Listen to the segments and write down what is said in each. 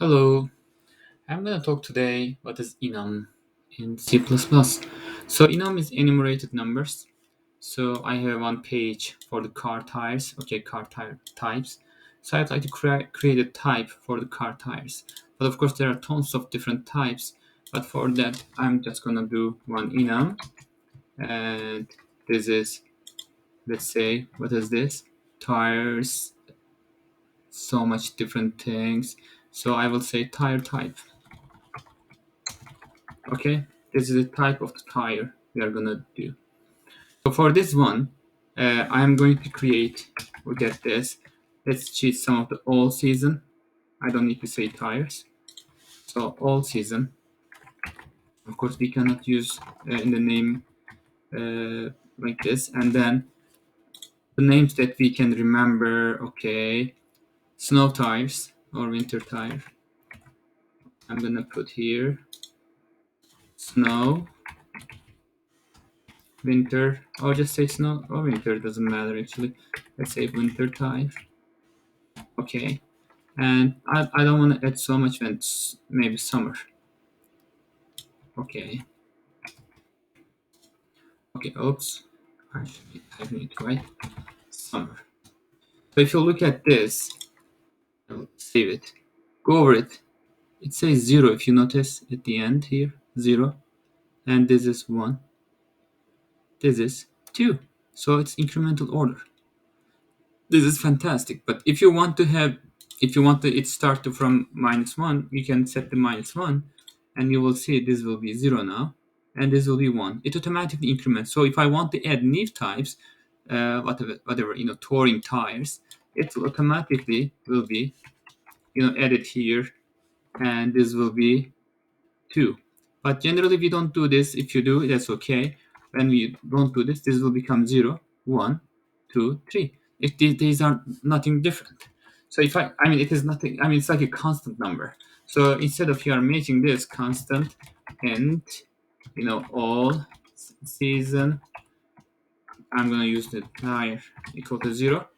Hello, I'm going to talk today what is enum in C++. So enum is enumerated numbers. So I have one page for the car tires, okay, car tire types. So I'd like to create a type for the car tires. But of course there are tons of different types. But for that I'm just going to do one enum. And this is, let's say, what is this? Tires, so much different things. So I will say tire type. Okay, this is the type of the tire we are gonna do. So for this one, I'm going to create, look at this, let's choose some of the all season. I don't need to say tires. So all season, of course we cannot use in the name like this. And then the names that we can remember, okay, snow tires or winter tire. I'm gonna put here snow, winter, or just say snow or winter, doesn't matter actually. Let's say winter tire. Okay, and I don't want to add so much when it's maybe summer. Okay, okay, oops, I should be typing it right. Summer. So if you look at this, I'll save it, go over it, it says 0 if you notice at the end here, 0, and this is 1, this is 2. So it's incremental order. This is fantastic. But if you want to have, if you want to it start to from -1, you can set the -1, and you will see this will be 0 now, and this will be 1. It automatically increments. So if I want to add new types, whatever touring tires, it will automatically will be added here, and this will be 2. But generally we don't do this. If you do, that's okay. When we don't do this, this will become 0, 1, 2, 3. If these are nothing different. So if I mean, it is nothing, I mean, it's like a constant number. So instead of you are making this constant and, all season, I'm going to use the tire equal to 0.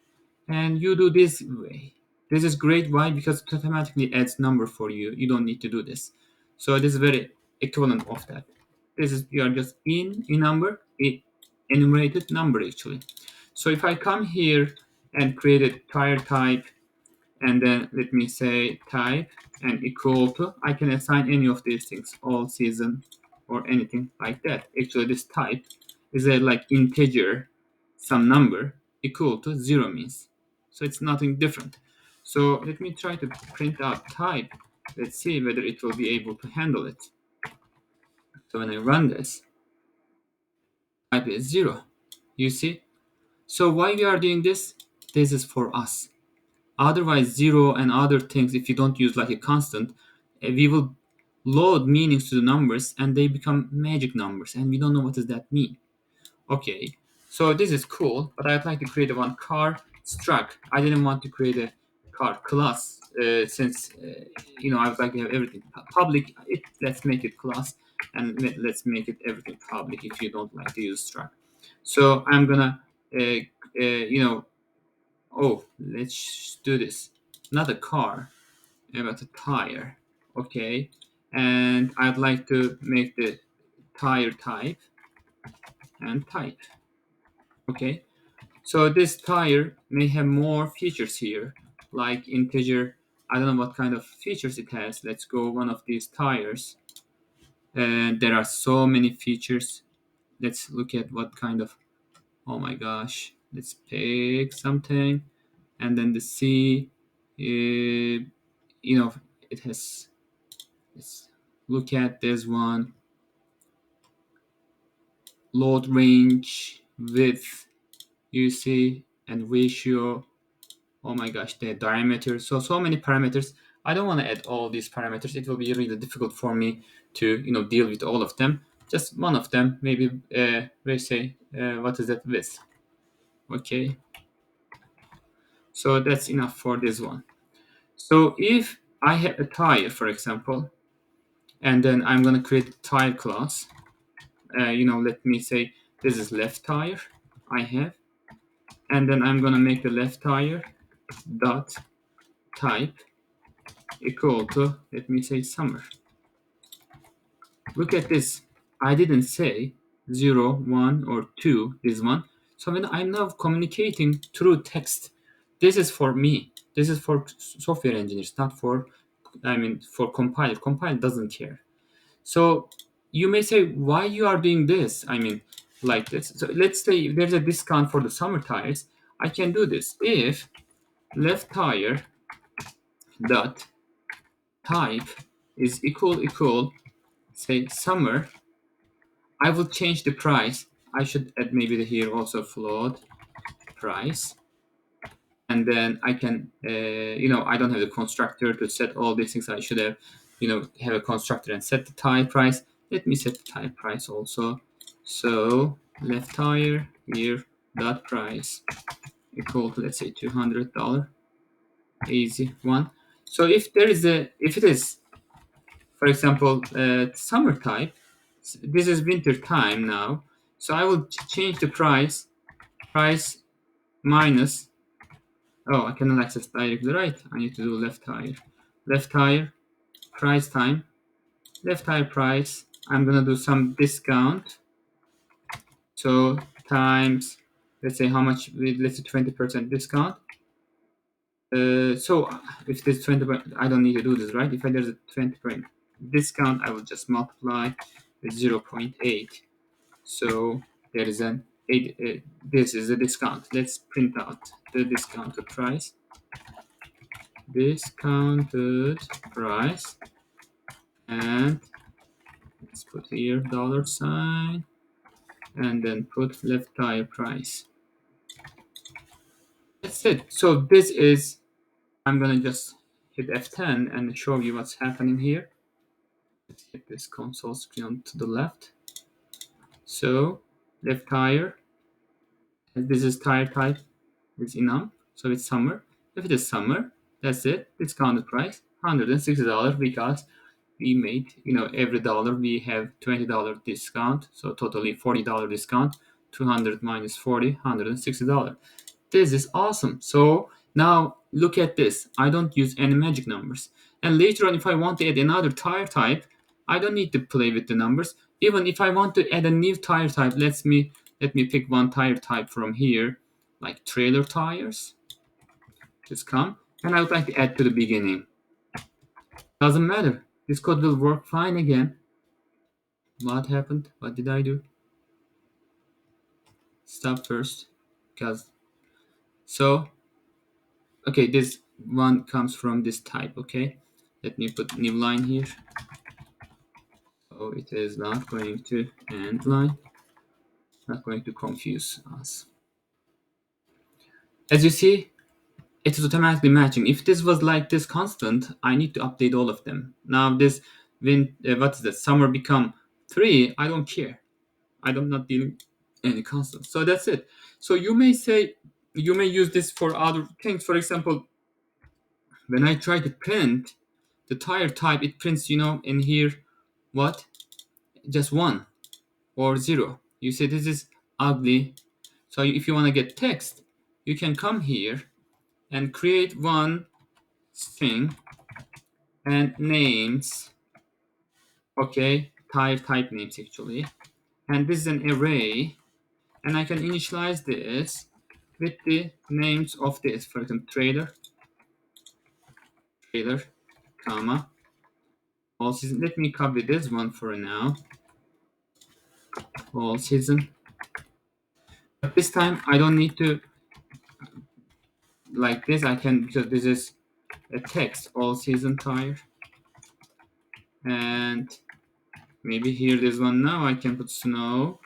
And you do this way. This is great. Why? Because it automatically adds number for you. You don't need to do this. So this is very equivalent of that. This is, you are just in number, enumerated number actually. So if I come here and create a tire type, and then let me say type and equal to, I can assign any of these things, all season or anything like that. Actually this type is a like integer, some number equal to 0 means. So it's nothing different. So let me try to print out type. Let's see whether it will be able to handle it. So when I run this, type is 0. You see? So why we are doing this? This is for us. Otherwise, 0 and other things, if you don't use like a constant, we will load meanings to the numbers and they become magic numbers, and we don't know what does that mean. Okay, so this is cool, but I'd like to create a one car struct. I didn't want to create a car class since I would like to have everything public. Let's make it class, and let's make it everything public if you don't like to use struct. So I'm gonna oh, let's do this. Not a car, but a tire. Okay, and I'd like to make the tire type and type. Okay, so this tire may have more features here, like integer. I don't know what kind of features it has. Let's go one of these tires. And there are so many features. Let's look at what kind of. Oh my gosh. Let's pick something, and then the C. Uh, it has. Let's look at this one. Load range, width, you see, and ratio. Oh my gosh, the diameter. So many parameters. I don't want to add all these parameters. It will be really difficult for me to deal with all of them. Just one of them, maybe. Let's say what is that width? Okay, so that's enough for this one. So if I have a tire, for example, and then I'm gonna create a tire class. Let me say this is left tire. I have, and then I'm gonna make the left tire dot type equal to, let me say, summer. Look at this. I didn't say 0, 1, or 2, this one. So when I'm now communicating through text, this is for me. This is for software engineers, not for, for compile. Compile doesn't care. So you may say, why you are doing this? Like this. So let's say there's a discount for the summer tires. I can do this. If leftTire.type is equal, say, summer, I will change the price. I should add maybe here also float price. And then I can, I don't have the constructor to set all these things. I should have, have a constructor and set the tire price. Let me set the tire price also. So left tire here dot price equal to, let's say, $200. Easy one. So if it is, for example, summer type, this is winter time now. So I will change the price minus. Oh, I cannot access directly, right? I need to do left tire. Left tire, price time, left tire price. I'm gonna do some discount. So times, let's say how much, let's say 20% discount. So if there's 20%, I don't need to do this, right? If there's a 20% discount, I will just multiply with 0.8. So there is an 8, this is a discount. Let's print out the discounted price. Discounted price, and let's put here $, and then put left tire price. That's it. So this is, I'm gonna just hit F10 and show you what's happening here. Let's hit this console screen to the left. So left tire, and this is tire type, is enum, so it's summer. If it is summer, that's it. Discounted price $160 because we made, every dollar we have $20 discount, so totally $40 discount. 200 minus 40, $160. This is awesome. So now look at this. I don't use any magic numbers. And later on, if I want to add another tire type, I don't need to play with the numbers. Even if I want to add a new tire type, let me pick one tire type from here, like trailer tires. Just come, and I would like to add to the beginning. Doesn't matter. This code will work fine again. What happened? What did I do? Stop first, because so okay, this one comes from this type. Okay, let me put new line here. So it is not going to end line, not going to confuse us. As you see, it is automatically matching. If this was like this constant, I need to update all of them. Now this what is that? Summer become 3. I don't care. I'm not dealing any constant. So that's it. So you may say, you may use this for other things. For example, when I try to print the tire type, it prints, in here, what? Just 1 or 0. You say this is ugly. So if you want to get text, you can come here and create one string and names. Okay, tire type names actually. And this is an array. And I can initialize this with the names of this. For example, trailer, comma, all season. Let me copy this one for now. All season. But this time I don't need to like this. I can, because this is a text, all season tire. And maybe here this one now I can put snow,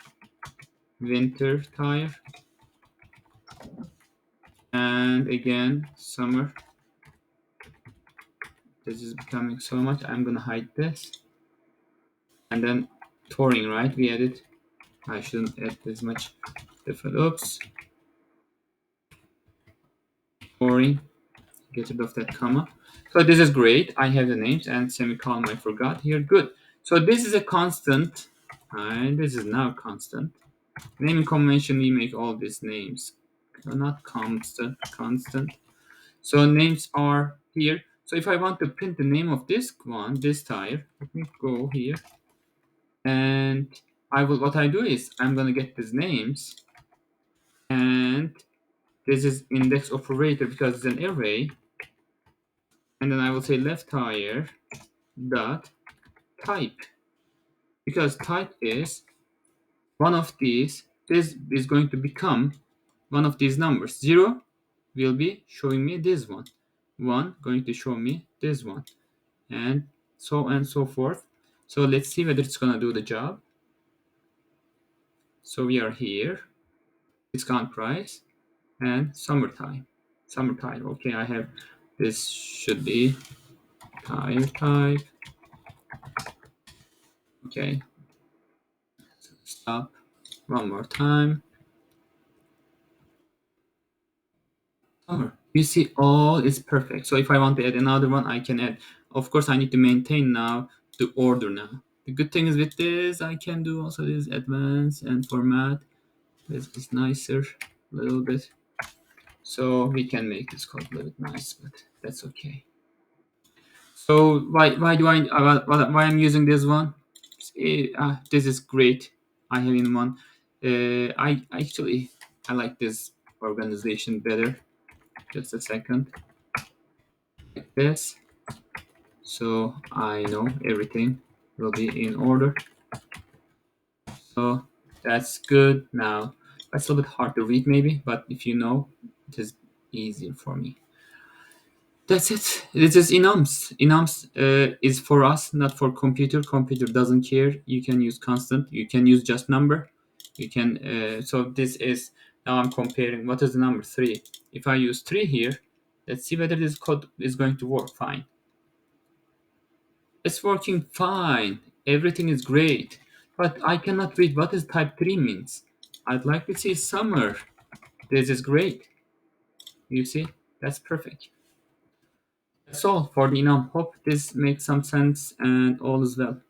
winter tire. And again, summer. This is becoming so much. I'm gonna hide this. And then touring, right? We added. I shouldn't add this much different. Oops. Touring. Get rid of that comma. So this is great. I have the names and semicolon I forgot here. Good. So this is a constant. And this is now constant. Naming convention, we make all these names. Not constant. So names are here. So if I want to print the name of this one, this tire, let me go here, and what I do is I'm gonna get these names, and this is index operator because it's an array, and then I will say leftTire.type because type is one of these. This is going to become one of these numbers. 0 will be showing me this one. 1 going to show me this one, and so forth. So let's see whether it's gonna do the job. So we are here, discount price and summertime. Summertime. Okay, I have this should be tire type. Okay, stop one more time. Summer. You see, all is perfect. So if I want to add another one, I can add. Of course, I need to maintain now the order now. The good thing is with this, I can do also this advanced and format. This is nicer a little bit. So we can make this code a little bit nice, but that's okay. So why do why I'm using this one? This is great. I have in one. I actually I like this organization better. Just a second, like this. So I know everything will be in order. So that's good. Now that's a little bit hard to read maybe, but if you know, it is easier for me. That's it. This is enums. Enums is for us, not for computer. Computer doesn't care. You can use constant. You can use just number. You can. So this is now I'm comparing. What is the number 3? If I use 3 here, let's see whether this code is going to work fine. It's working fine. Everything is great. But I cannot read what is type 3 means. I'd like to see summer. This is great. You see? That's perfect. That's all for the enum. Hope this makes some sense and all is well.